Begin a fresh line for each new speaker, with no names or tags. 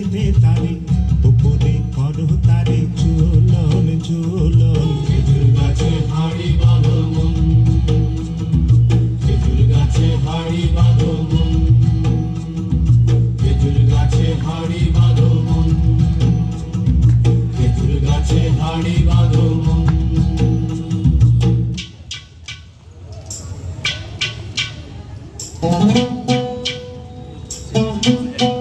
বেঁধে তারে উপরে করো তারে ঝুলন ঝুলন।
খেজুর গাছে হাড়ি বাঁধো মন, খেজুর গাছে হাড়ি বাঁধো মন, খেজুর গাছে হাড়ি বাঁধো মন, খেজুর গাছে হাড়ি বাঁধো মন।
Thank you.